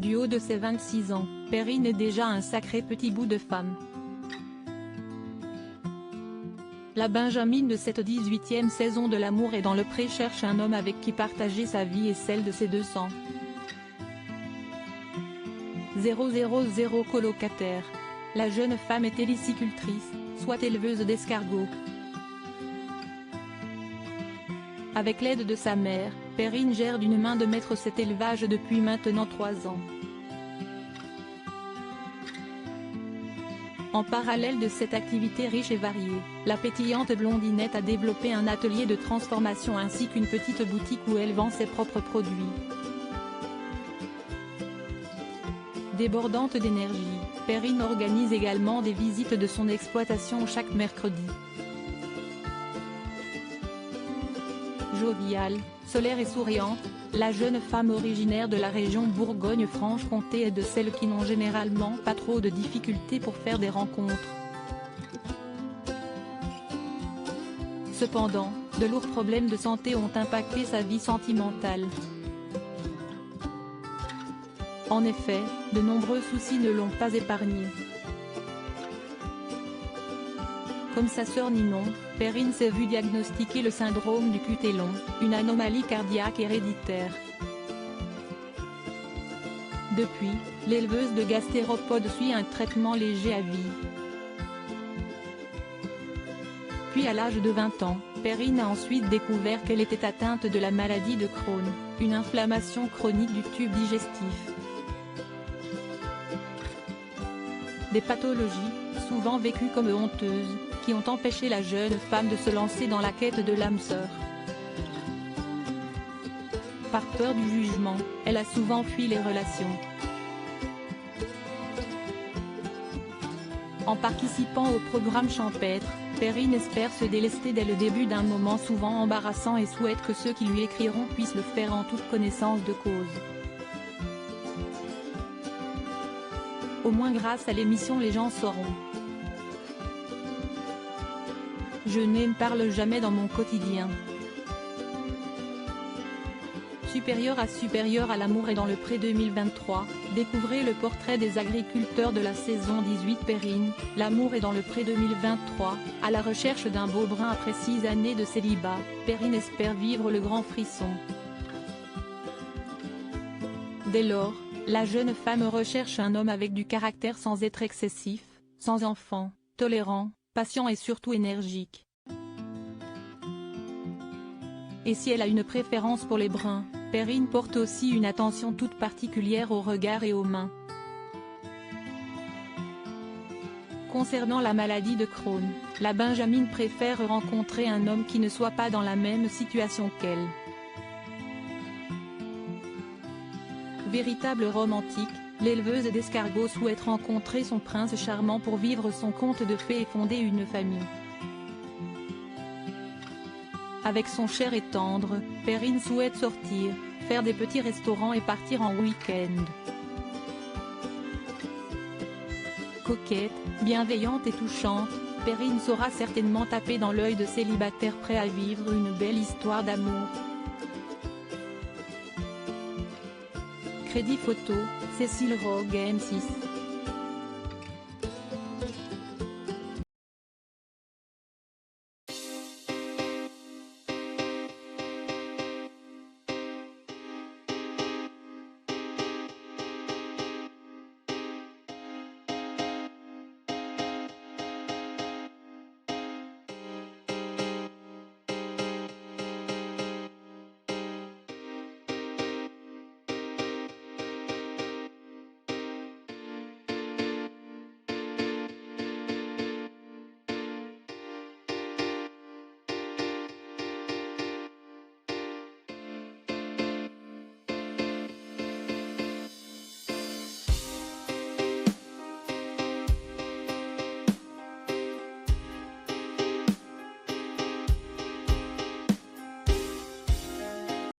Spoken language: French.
Du haut de ses 26 ans, Perrine est déjà un sacré petit bout de femme. La Benjamine de cette 18e saison de L'amour est dans le pré cherche un homme avec qui partager sa vie et celle de ses 200 000 colocataires. La jeune femme est hélicicultrice, soit éleveuse d'escargots. Avec l'aide de sa mère, Perrine gère d'une main de maître cet élevage depuis maintenant 3 ans. En parallèle de cette activité riche et variée, la pétillante blondinette a développé un atelier de transformation ainsi qu'une petite boutique où elle vend ses propres produits. Débordante d'énergie, Perrine organise également des visites de son exploitation chaque mercredi. Joviale, solaire et souriante, la jeune femme originaire de la région Bourgogne-Franche-Comté est de celles qui n'ont généralement pas trop de difficultés pour faire des rencontres. Cependant, de lourds problèmes de santé ont impacté sa vie sentimentale. En effet, de nombreux soucis ne l'ont pas épargnée. Comme sa sœur Ninon, Perrine s'est vue diagnostiquer le syndrome du cuté long, une anomalie cardiaque héréditaire. Depuis, l'éleveuse de gastéropodes suit un traitement léger à vie. Puis à l'âge de 20 ans, Perrine a ensuite découvert qu'elle était atteinte de la maladie de Crohn, une inflammation chronique du tube digestif. Des pathologies, souvent vécues comme honteuses, qui ont empêché la jeune femme de se lancer dans la quête de l'âme sœur. Par peur du jugement, elle a souvent fui les relations. En participant au programme champêtre, Perrine espère se délester dès le début d'un moment souvent embarrassant et souhaite que ceux qui lui écriront puissent le faire en toute connaissance de cause. Au moins grâce à l'émission les gens sauront. Je ne parle jamais dans mon quotidien. Supérieur à l'amour et dans le pré 2023, découvrez le portrait des agriculteurs de la saison 18 Perrine, L'amour est dans le pré 2023, à la recherche d'un beau brin après 6 années de célibat, Perrine espère vivre le grand frisson. Dès lors, la jeune femme recherche un homme avec du caractère sans être excessif, sans enfant, tolérant, patient et surtout énergique. Et si elle a une préférence pour les bruns, Perrine porte aussi une attention toute particulière au regard et aux mains. Concernant la maladie de Crohn, la Benjamine préfère rencontrer un homme qui ne soit pas dans la même situation qu'elle. Véritable romantique, l'éleveuse d'escargots souhaite rencontrer son prince charmant pour vivre son conte de fées et fonder une famille. Avec son cher et tendre, Perrine souhaite sortir, faire des petits restaurants et partir en week-end. Coquette, bienveillante et touchante, Perrine saura certainement taper dans l'œil de célibataires prêts à vivre une belle histoire d'amour. Crédit photo, Cécile Rogue M6.